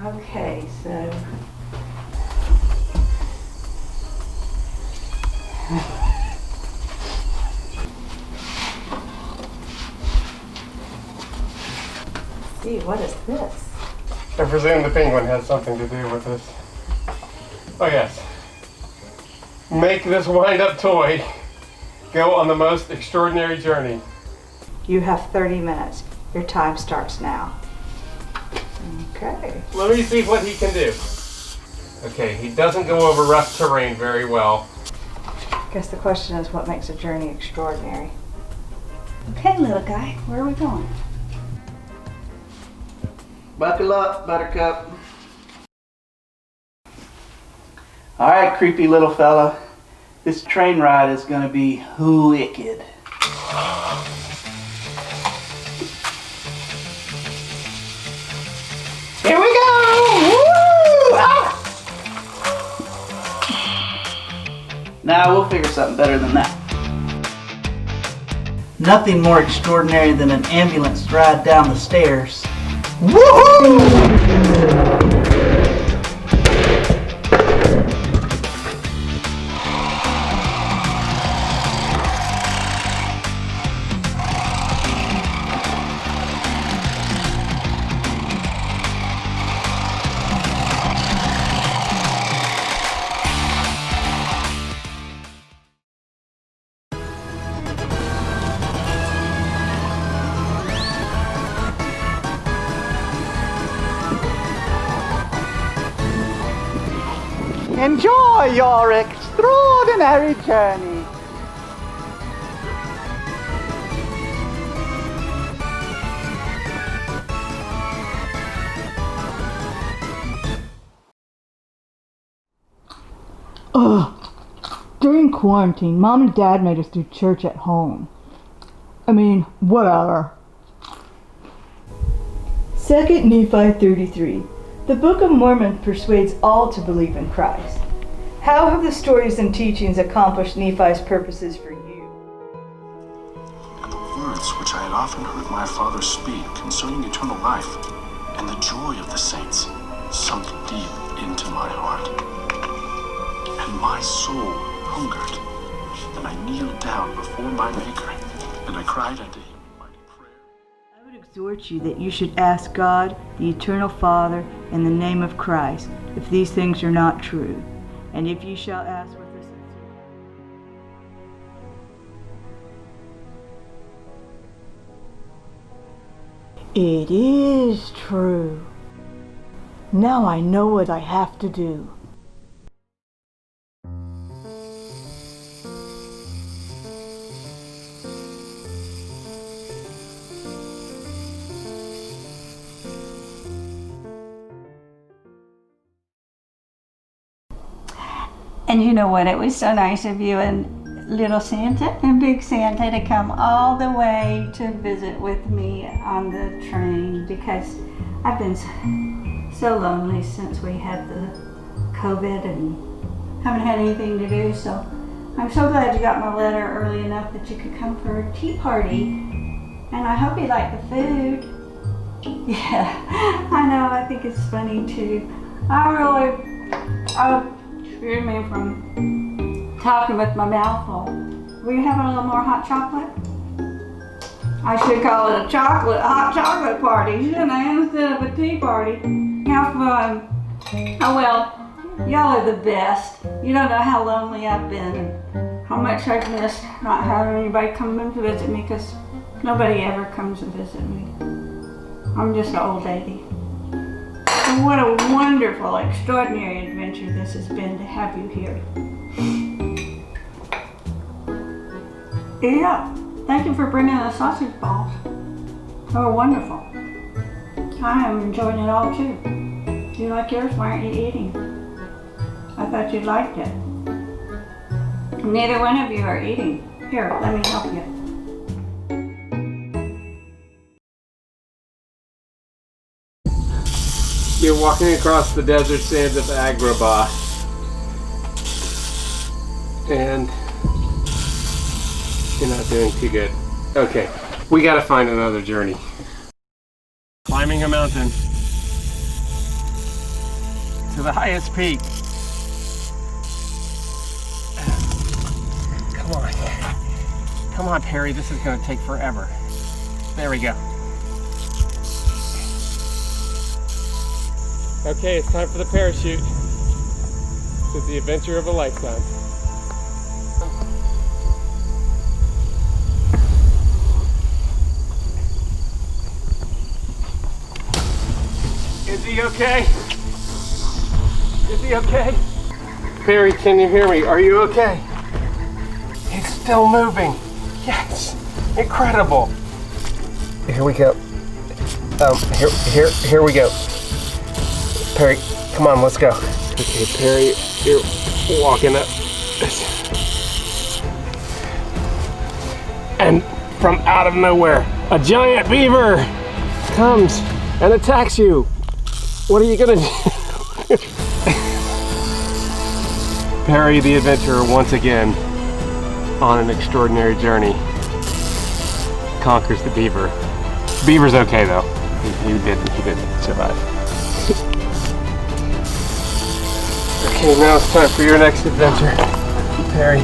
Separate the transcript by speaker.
Speaker 1: Okay, so see, what is this?
Speaker 2: I presume the penguin has something to do with this. Oh yes. Make this wind-up toy go on the most extraordinary journey.
Speaker 1: You have 30 minutes. Your time starts now. Okay.
Speaker 2: Let me see what he can do. Okay, he doesn't go over rough terrain very well.
Speaker 1: I guess the question is, what makes a journey extraordinary?
Speaker 3: Okay, little guy, where are we going?
Speaker 4: Buckle up, Buttercup. All right, creepy little fella. This train ride is gonna be wicked. Here we go! Woo! Ah! Nah, we'll figure something better than that. Nothing more extraordinary than an ambulance ride down the stairs. Woohoo! Enjoy your extraordinary journey.
Speaker 5: During quarantine, Mom and Dad made us do church at home. I mean, whatever. 2 Nephi 33. The Book of Mormon persuades all to believe in Christ. How have the stories and teachings accomplished Nephi's purposes for you?
Speaker 6: And the words which I had often heard my father speak concerning eternal life and the joy of the saints sunk deep into my heart. And my soul hungered, and I kneeled down before my Maker, and I cried unto him.
Speaker 5: I would exhort you that you should ask God, the Eternal Father, in the name of Christ, if these things are not true. And if you shall ask with a sincere heart. It is true. Now I know what I have to do.
Speaker 3: And you know what? It was so nice of you and Little Santa and Big Santa to come all the way to visit with me on the train, because I've been so lonely since we had the COVID and haven't had anything to do. So I'm so glad you got my letter early enough that you could come for a tea party. And I hope you like the food. Yeah, I know. I think it's funny too. Excuse me from talking with my mouth full. Were you having a little more hot chocolate? I should call it a hot chocolate party, shouldn't I, instead of a tea party? How fun. Oh well, y'all are the best. You don't know how lonely I've been and how much I've missed not having anybody come in to visit me, because nobody ever comes to visit me. I'm just an old lady. And what a wonderful, extraordinary adventure this has been to have you here. Yeah, thank you for bringing the sausage balls. They were wonderful. I am enjoying it all too. You like yours? Why aren't you eating? I thought you liked it. Neither one of you are eating. Here, let me help you.
Speaker 2: You're walking across the desert sands of Agrabah, and you're not doing too good. Okay, we gotta find another journey. Climbing a mountain. to the highest peak. Come on. Come on, Perry, this is gonna take forever. There we go. Okay, it's time for the parachute. This is the adventure of a lifetime. Is he okay? Is he okay? Perry, can you hear me? Are you okay? He's still moving. Yes, incredible. Here we go. Here we go. Perry, come on, let's go. Okay, Perry, you're walking up. And from out of nowhere, a giant beaver comes and attacks you. What are you gonna do? Perry the adventurer once again on an extraordinary journey conquers the beaver. Beaver's okay though. He did survive. Okay, now it's time for your next adventure, Perry.